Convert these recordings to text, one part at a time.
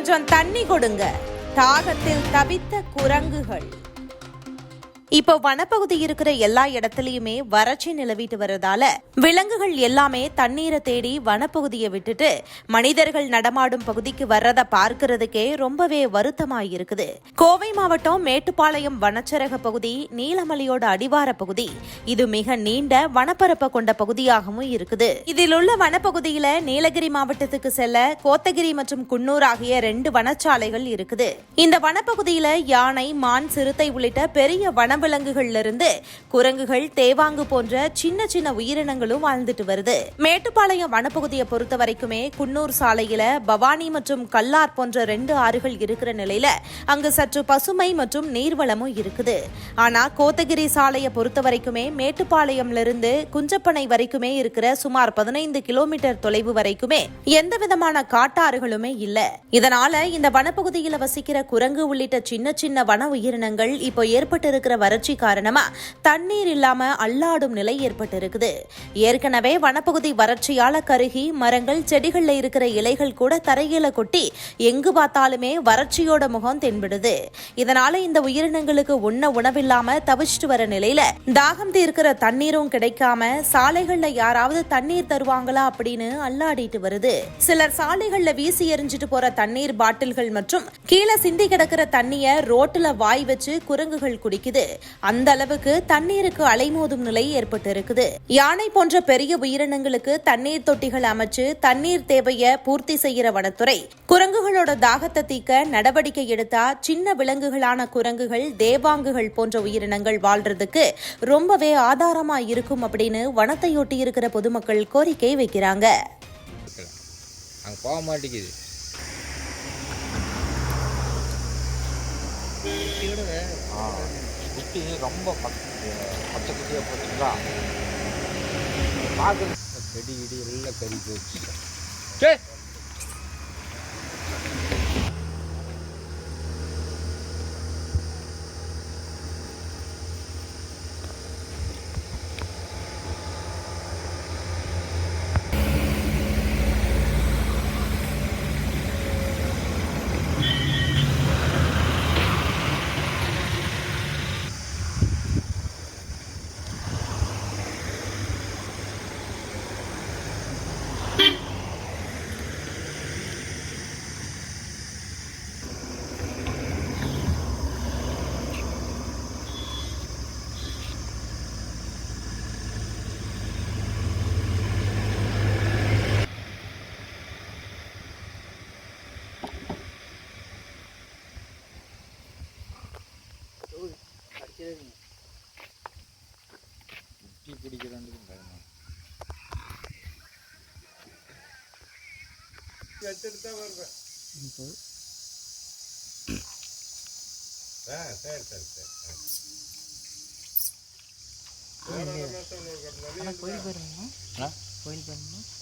கொஞ்சம் தண்ணி கொடுங்க, தாகத்தில் தவித்த குரங்குகள். இப்போ வனப்பகுதி இருக்கிற எல்லா இடத்துலயுமே வறட்சி நிலவிட்டு வரதால விலங்குகள் எல்லாமே தண்ணீரை தேடி வனப்பகுதியை விட்டுட்டு மனிதர்கள் நடமாடும் பகுதிக்கு வர்றத பார்க்கறதுக்கே ரொம்பவே வருத்தமாயிருக்குது. கோவை மாவட்டம் மேட்டுப்பாளையம் வனச்சரக பகுதி நீலமலையோட அடிவார பகுதி. இது மிக நீண்ட வனப்பரப்பை கொண்ட பகுதியாகவும் இருக்குது. இதில் உள்ள வனப்பகுதியில நீலகிரி மாவட்டத்துக்கு செல்ல கோத்தகிரி மற்றும் குன்னூர் ஆகிய 2 வனச்சாலைகள் இருக்குது. இந்த வனப்பகுதியில யானை, மான், சிறுத்தை உள்ளிட்ட பெரிய வன விலங்குகள்ல இருந்து குரங்குகள், தேவாங்கு போன்ற சின்ன சின்ன உயிரினங்களும் வாழ்ந்துட்டு வருது. மேட்டுப்பாளையம் வனப்பகுதியை பொறுத்த வரைக்குமே குன்னூர் சாலையில பவானி மற்றும் கல்லார் போன்ற 2 ஆறுகள் இருக்கிற நிலையில அங்கு சற்று பசுமை மற்றும் நீர்வளமும் இருக்குது. ஆனா கோத்தகிரி சாலையை பொறுத்த வரைக்குமே மேட்டுப்பாளையம்ல இருந்து குஞ்சப்பனை வரைக்குமே இருக்கிற சுமார் 15 கிலோமீட்டர் தொலைவு வரைக்குமே எந்த விதமான காட்டாறுகளுமே இல்ல. இதனால இந்த வனப்பகுதியில வசிக்கிற குரங்கு உள்ளிட்ட சின்ன சின்ன வன உயிரினங்கள் இப்போ ஏற்பட்டு இருக்கிற வறட்சி காரணமா தண்ணீர் இல்லாம அல்லாடும் நிலை ஏற்பட்டு இருக்குது. ஏற்கனவே வனப்பகுதி வறட்சியால கருகி மரங்கள், செடிகள்ல இருக்கிற இலைகள் கூட தரையில கொட்டி எங்கு பார்த்தாலுமே வறட்சியோட முகம் தென்படுது. இதனால இந்த உயிரினங்களுக்கு உண்ண உணவில்லாம தவிச்சிட்டு வர நிலையில தாகம் தீர்க்கிற தண்ணீரும் கிடைக்காம சாலைகள்ல யாராவது தண்ணீர் தருவாங்களா அப்படின்னு அல்லாடிட்டு வருது. சிலர் சாலைகள்ல வீசி எறிஞ்சிட்டு போற தண்ணீர் பாட்டில்கள் மற்றும் கீழே சிந்தி கிடக்கிற தண்ணிய ரோட்டுல வாய் வச்சு குரங்குகள் குடிக்குது. அந்த அளவுக்கு தண்ணீருக்கு அலைமோதும் நிலை ஏற்பட்டு இருக்குது. யானை போன்ற பெரிய உயிரினங்களுக்கு தண்ணீர் தொட்டிகள் அமைச்சு தண்ணீர் தேவையை பூர்த்தி செய்கிற வனத்துறை குரங்குகளோட தாகத்தை தீர்க்க நடவடிக்கை எடுத்தா சின்ன விலங்குகளான குரங்குகள், தேவாங்குகள் போன்ற உயிரினங்கள் வாழ்றதுக்கு ரொம்பவே ஆதாரமா இருக்கும் அப்படின்னு வனத்தையொட்டி இருக்கிற பொதுமக்கள் கோரிக்கை வைக்கிறாங்க. குட்டி ரொம்ப பச்சை குட்டியாக போச்சுங்களா, பார்க்குறது செடி கிடி எல்லாம் கறி போச்சு.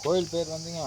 கோயில் பேர் வந்துங்க